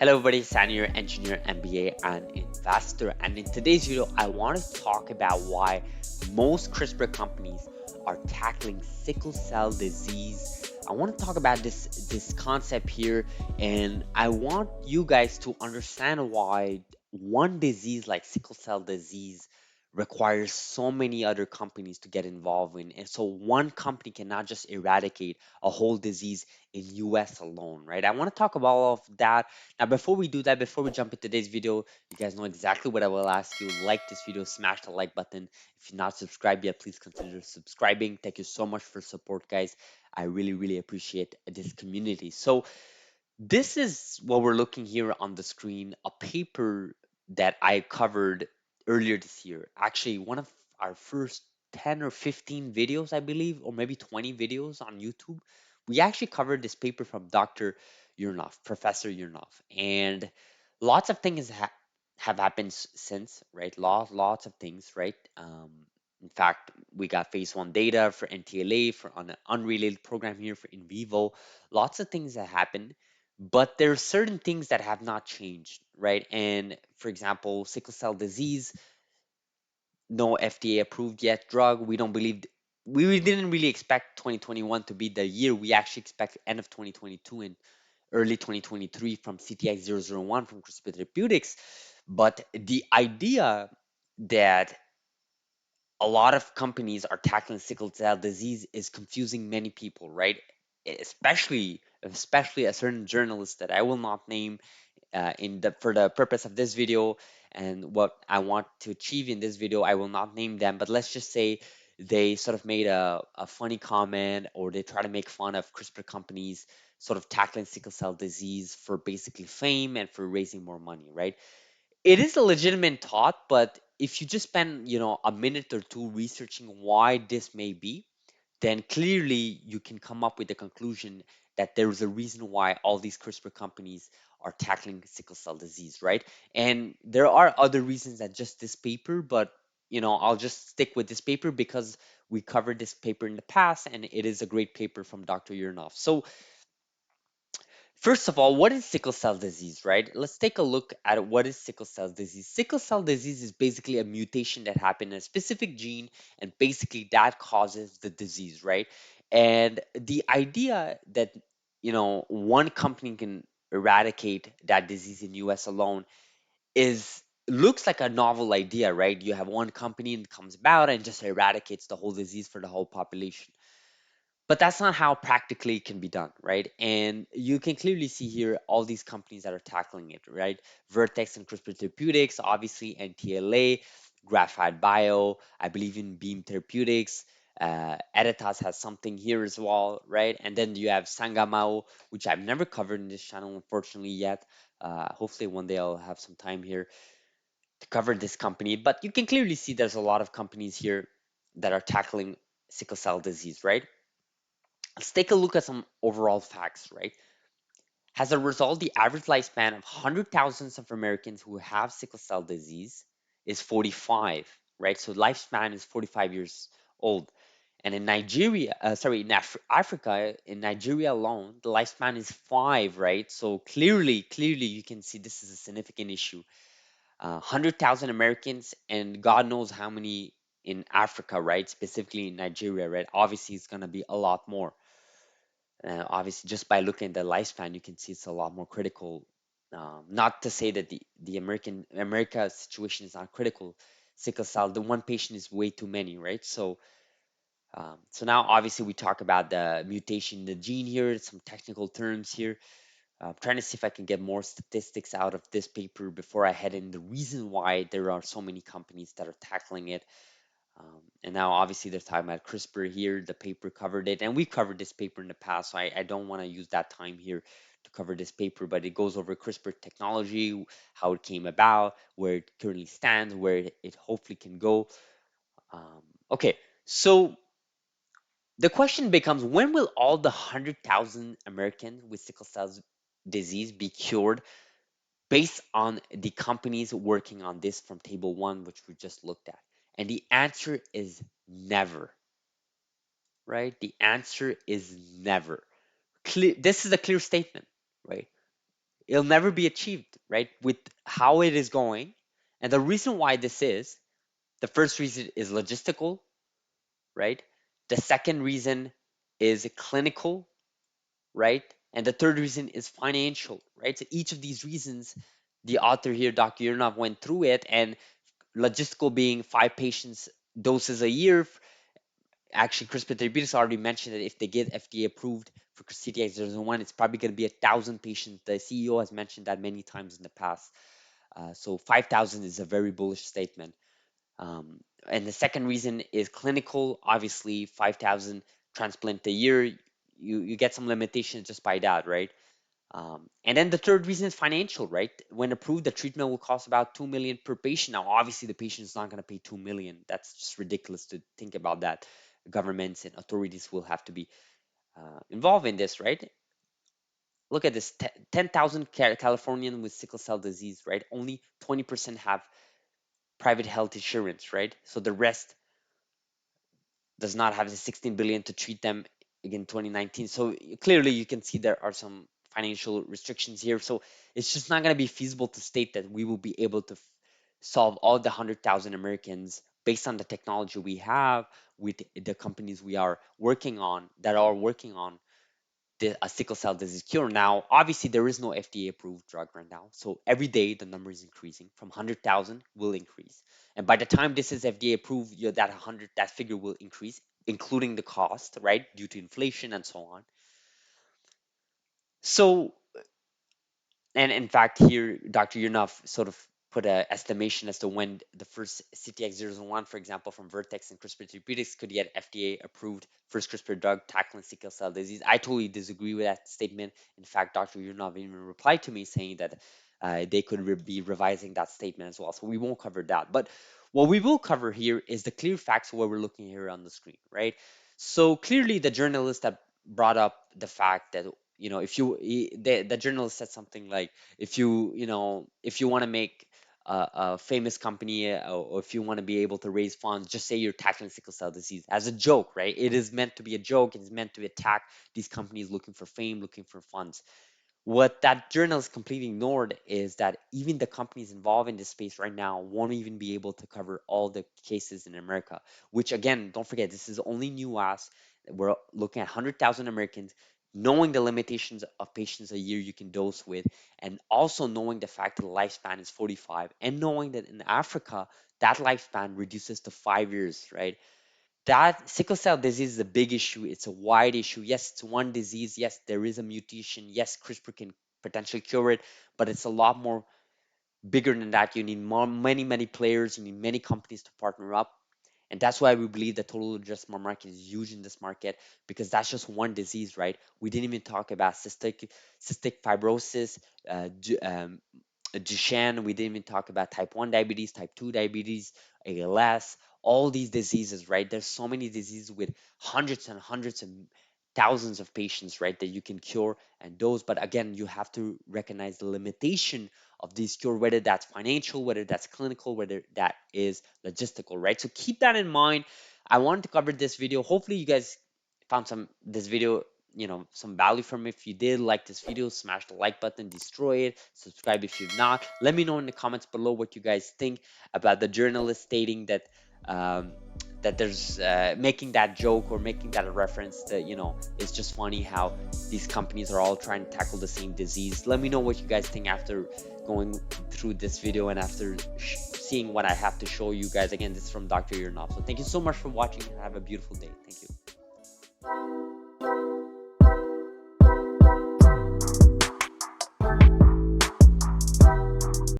Hello everybody, Sani here, engineer, MBA, and investor. And in today's video, I want to talk about why most CRISPR companies are tackling sickle cell disease. I want to talk about this concept here, and I want you guys to understand why one disease like sickle cell disease requires so many other companies to get involved in. And so one company cannot just eradicate a whole disease in US alone, right? I want to talk about all of that now, before we do that, before we jump into today's video, you guys know exactly what I will ask you. Like this video, smash the like button. If you're not subscribed yet, please consider subscribing. Thank you so much for support, guys. I really, really appreciate this community. So this is what we're looking here on the screen, a paper that I covered earlier this year. Actually, one of our first 10 or 15 videos, I believe, or maybe 20 videos on YouTube. We actually covered this paper from Dr. Yurnov, Professor Yurnov, and lots of things have happened since, right? Lots of things, right? In fact, we got phase one data for NTLA for on an unrelated program here for in vivo. Lots of things that happened, but there are certain things that have not changed, right? And for example, sickle cell disease, no FDA approved yet drug. We don't believe we didn't really expect 2021 to be the year. We actually expect end of 2022 and early 2023 from CTI 001 from CRISPR Therapeutics. But the idea that a lot of companies are tackling sickle cell disease is confusing many people, right? Especially a certain journalist that I will not name in the for the purpose of this video and what I want to achieve in this video. I will not name them, but let's just say they sort of made a funny comment or they try to make fun of CRISPR companies sort of tackling sickle cell disease for basically fame and for raising more money, right? It is a legitimate thought, but if you just spend, a minute or two researching why this may be, then clearly you can come up with the conclusion that there is a reason why all these CRISPR companies are tackling sickle cell disease, right? And there are other reasons than just this paper, but I'll just stick with this paper because we covered this paper in the past and it is a great paper from Dr. Yurnov. So first of all, what is sickle cell disease, right? Let's take a look at what is sickle cell disease. Sickle cell disease is basically a mutation that happened in a specific gene, and basically that causes the disease, right? And the idea that, one company can eradicate that disease in US alone is looks like a novel idea, right? You have one company and comes about and just eradicates the whole disease for the whole population. But that's not how practically it can be done, right? And you can clearly see here all these companies that are tackling it, right? Vertex and CRISPR Therapeutics, obviously NTLA, Graphite Bio, I believe in Beam Therapeutics. Editas has something here as well, right? And then you have Sangamo, which I've never covered in this channel, unfortunately, yet. Hopefully, one day I'll have some time here to cover this company. But you can clearly see there's a lot of companies here that are tackling sickle cell disease, right? Let's take a look at some overall facts, right? As a result, the average lifespan of 100,000 of Americans who have sickle cell disease is 45, right? So lifespan is 45 years old. And in Nigeria, in Africa, in Nigeria alone, the lifespan is 5, right? So clearly, you can see this is a significant issue. 100,000 Americans, and God knows how many in Africa, right? Specifically in Nigeria, right? Obviously, it's going to be a lot more. Obviously, just by looking at the lifespan, you can see it's a lot more critical. Not to say that the America situation is not critical. Sickle cell, the one patient is way too many, right? So now obviously we talk about the mutation in the gene here, some technical terms here. I'm trying to see if I can get more statistics out of this paper before I head in the reason why there are so many companies that are tackling it. And now obviously they're talking about CRISPR here. The paper covered it, and we covered this paper in the past, so I don't want to use that time here to cover this paper, but it goes over CRISPR technology, how it came about, where it currently stands, where it hopefully can go. Okay, so the question becomes, when will all the 100,000 Americans with sickle cell disease be cured based on the companies working on this from table one, which we just looked at? And the answer is never, right? The answer is never. This is a clear statement, right? It'll never be achieved, right? With how it is going. And the reason why this is, the first reason is logistical, right? The second reason is clinical, right? And the third reason is financial, right? So each of these reasons, the author here, Dr. Yurnov, went through it, and logistical being 5 patients doses a year. Actually, CRISPR Therapeutics already mentioned that if they get FDA approved for CTX001, it's probably going to be 1,000 patients. The CEO has mentioned that many times in the past. So 5,000 is a very bullish statement. Um, and the second reason is clinical. Obviously, 5,000 transplant a year, you get some limitations just by that, right? And then the third reason is financial, right? When approved, the treatment will cost about 2 million per patient. Now, obviously, the patient is not going to pay 2 million. That's just ridiculous to think about that. Governments and authorities will have to be involved in this, right? Look at this: 10,000 Californians with sickle cell disease, right? Only 20% have private health insurance, right? So the rest does not have the 16 billion to treat them in 2019. So clearly you can see there are some financial restrictions here. So it's just not going to be feasible to state that we will be able to solve all the 100,000 Americans based on the technology we have with the companies we are working on that are working on a sickle cell disease cure. Now, obviously, there is no FDA approved drug right now. So every day the number is increasing from 100,000 will increase. And by the time this is FDA approved, that 100, that figure will increase, including the cost, right, due to inflation and so on. So, and in fact, here, Dr. Yurnov sort of put an estimation as to when the first CTX001, for example, from Vertex and CRISPR Therapeutics could get FDA approved first CRISPR drug tackling sickle cell disease. I totally disagree with that statement. In fact, Dr. Yurnov even replied to me saying that they could be revising that statement as well. So we won't cover that. But what we will cover here is the clear facts of what we're looking here on the screen, right? So clearly, the journalist that brought up the fact that if the journalist said something like, if you want to make a famous company, or if you want to be able to raise funds, just say you're tackling sickle cell disease as a joke, right? It is meant to be a joke. It is meant to attack these companies looking for fame, looking for funds. What that journalist completely ignored is that even the companies involved in this space right now won't even be able to cover all the cases in America, which again, don't forget, this is only new US. We're looking at 100,000 Americans, knowing the limitations of patients a year you can dose with, and also knowing the fact that the lifespan is 45, and knowing that in Africa, that lifespan reduces to 5 years, right? That sickle cell disease is a big issue. It's a wide issue. Yes, it's one disease. Yes, there is a mutation. Yes, CRISPR can potentially cure it, but it's a lot more bigger than that. You need many players. You need many companies to partner up. And that's why we believe the total addressable market is huge in this market, because that's just one disease, right? We didn't even talk about cystic fibrosis, Duchenne. We didn't even talk about type 1 diabetes, type 2 diabetes, ALS, all these diseases, right? There's so many diseases with hundreds and hundreds and thousands of patients, right, that you can cure and dose. But again, you have to recognize the limitation of these cure, whether that's financial, whether that's clinical, whether that is logistical, right? So keep that in mind. I wanted to cover this video. Hopefully you guys found this video, some value from it. If you did like this video, smash the like button, destroy it, subscribe if you've not. Let me know in the comments below what you guys think about the journalist stating that um, that there's making that joke or making that a reference that it's just funny how these companies are all trying to tackle the same disease. Let me know what you guys think after going through this video and after seeing what I have to show you guys. Again, this is from Dr. Yurnov. So thank you so much for watching and have a beautiful day. Thank you.